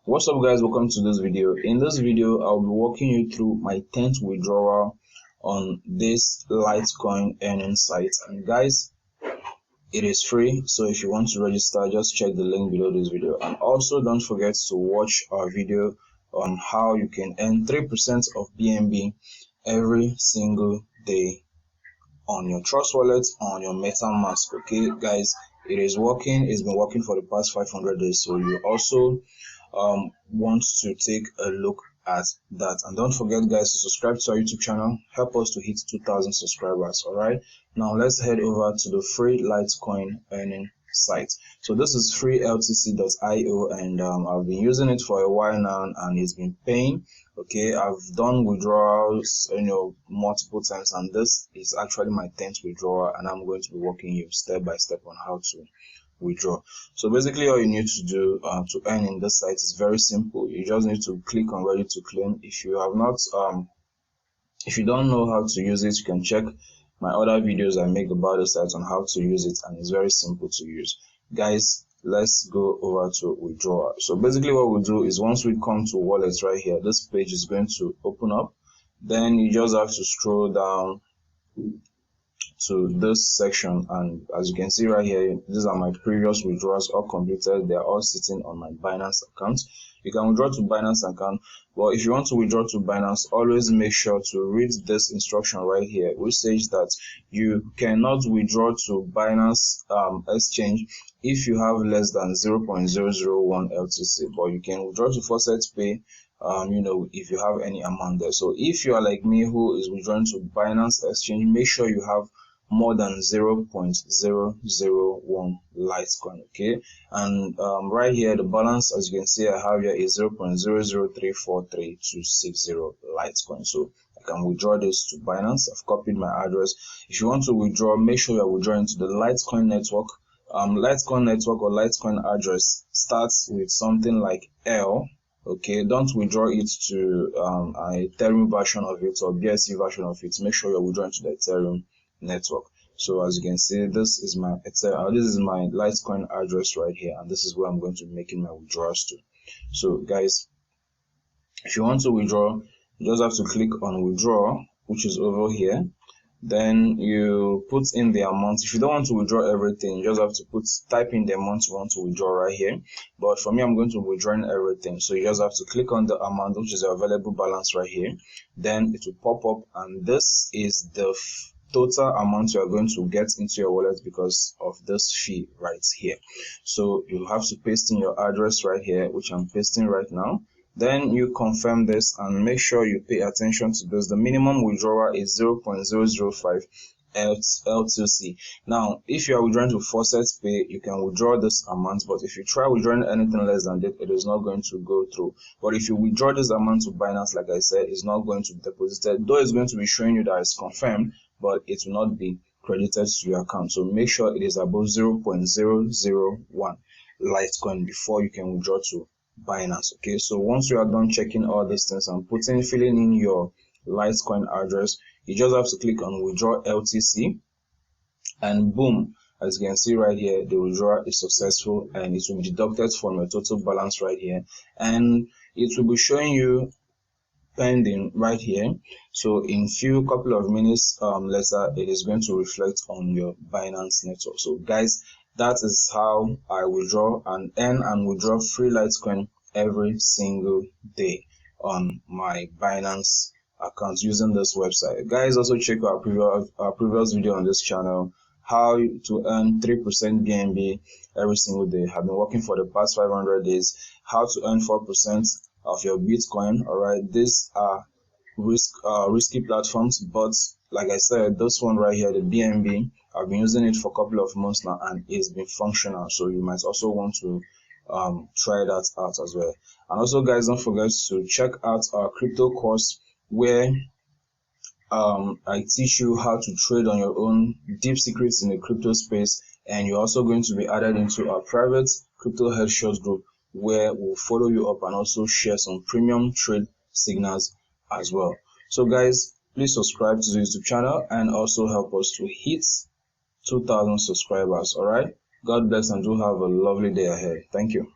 What's up guys, welcome to this video. In this video I'll be walking you through my 10th withdrawal on this Litecoin earning site. And guys, it is free, so if you want to register, just check the link below this video. And also don't forget to watch our video on how you can earn 3% of BNB every single day on your Trust wallet, on your MetaMask. Okay guys, it is working. It's been working for the past 500 days, so you also want to take a look at that. And don't forget guys to subscribe to our YouTube channel. Help us to hit 2,000 subscribers. All right, now let's head over to the free Litecoin earning site. So this is freeltc.io, and I've been using it for a while now, and it's been paying. Okay, I've done withdrawals multiple times, and this is actually my 10th withdrawal, and I'm going to be walking you step by step on how to withdraw. So basically all you need to do to earn in this site is very simple. You just need to click on ready to claim. If you have not if you don't know how to use it, you can check my other videos I make about the site on how to use it, and it's very simple to use. Guys, let's go over to withdrawal. So basically what we'll do is, once we come to wallets right here, this page is going to open up. Then you just have to scroll down to this section, and as you can see right here, these are my previous withdrawals, all completed. They are all sitting on my Binance account. You can withdraw to Binance account, but if you want to withdraw to Binance, always make sure to read this instruction right here, which says that you cannot withdraw to Binance exchange if you have less than 0.001 LTC, but you can withdraw to Faucet Pay if you have any amount there. So if you are like me, who is withdrawing to Binance exchange, make sure you have more than 0.001 Litecoin. Okay, and right here the balance, as you can see, I have here is 0.0034360 Litecoin. So I can withdraw this to Binance. I've copied my address. If you want to withdraw, make sure you're withdrawing to the Litecoin network. Litecoin network or Litecoin address starts with something like L. Okay, don't withdraw it to a Ethereum version of it or BSC version of it. Make sure you're withdrawing to the Ethereum network. So as you can see, this is my Litecoin address right here, and this is where I'm going to be making my withdrawals to. So guys, if you want to withdraw, you just have to click on withdraw, which is over here. Then you put in the amount. If you don't want to withdraw everything, you just have to type in the amount you want to withdraw right here. But for me, I'm going to withdraw everything, so you just have to click on the amount, which is the available balance right here. Then it will pop up, and this is the total amount you are going to get into your wallet because of this fee right here. So you have to paste in your address right here, which I'm pasting right now. Then you confirm this and make sure you pay attention to this. The minimum withdrawal is 0.005 L2C. Now, if you are withdrawing to Faucet Pay, you can withdraw this amount, but if you try withdrawing anything less than that, it is not going to go through. But if you withdraw this amount to Binance, like I said, it's not going to be deposited, though it's going to be showing you that it's confirmed, but it will not be credited to your account. So make sure it is above 0.001 Litecoin before you can withdraw to Binance. Okay, so once you are done checking all these things and filling in your Litecoin address, you just have to click on withdraw LTC, and boom, as you can see right here, the withdrawal is successful, and it will be deducted from your total balance right here, and it will be showing you pending right here. So in couple of minutes later, it is going to reflect on your Binance network. So guys, that is how I withdraw and earn and withdraw free Litecoin every single day on my Binance account using this website. Guys, also check our previous video on this channel, how to earn 3% BNB every single day. I've been working for the past 500 days. How to earn 4% of your Bitcoin. All right, these are risky platforms, but like I said, this one right here, the BNB, I've been using it for a couple of months now, and it's been functional. So you might also want to try that out as well. And also guys, don't forget to check out our crypto course, where I teach you how to trade on your own, deep secrets in the crypto space, and you're also going to be added into our private crypto headshots group, where we'll follow you up and also share some premium trade signals as well. So guys, please subscribe to the YouTube channel and also help us to hit 2,000 subscribers. All right, God bless, and do have a lovely day ahead. Thank you.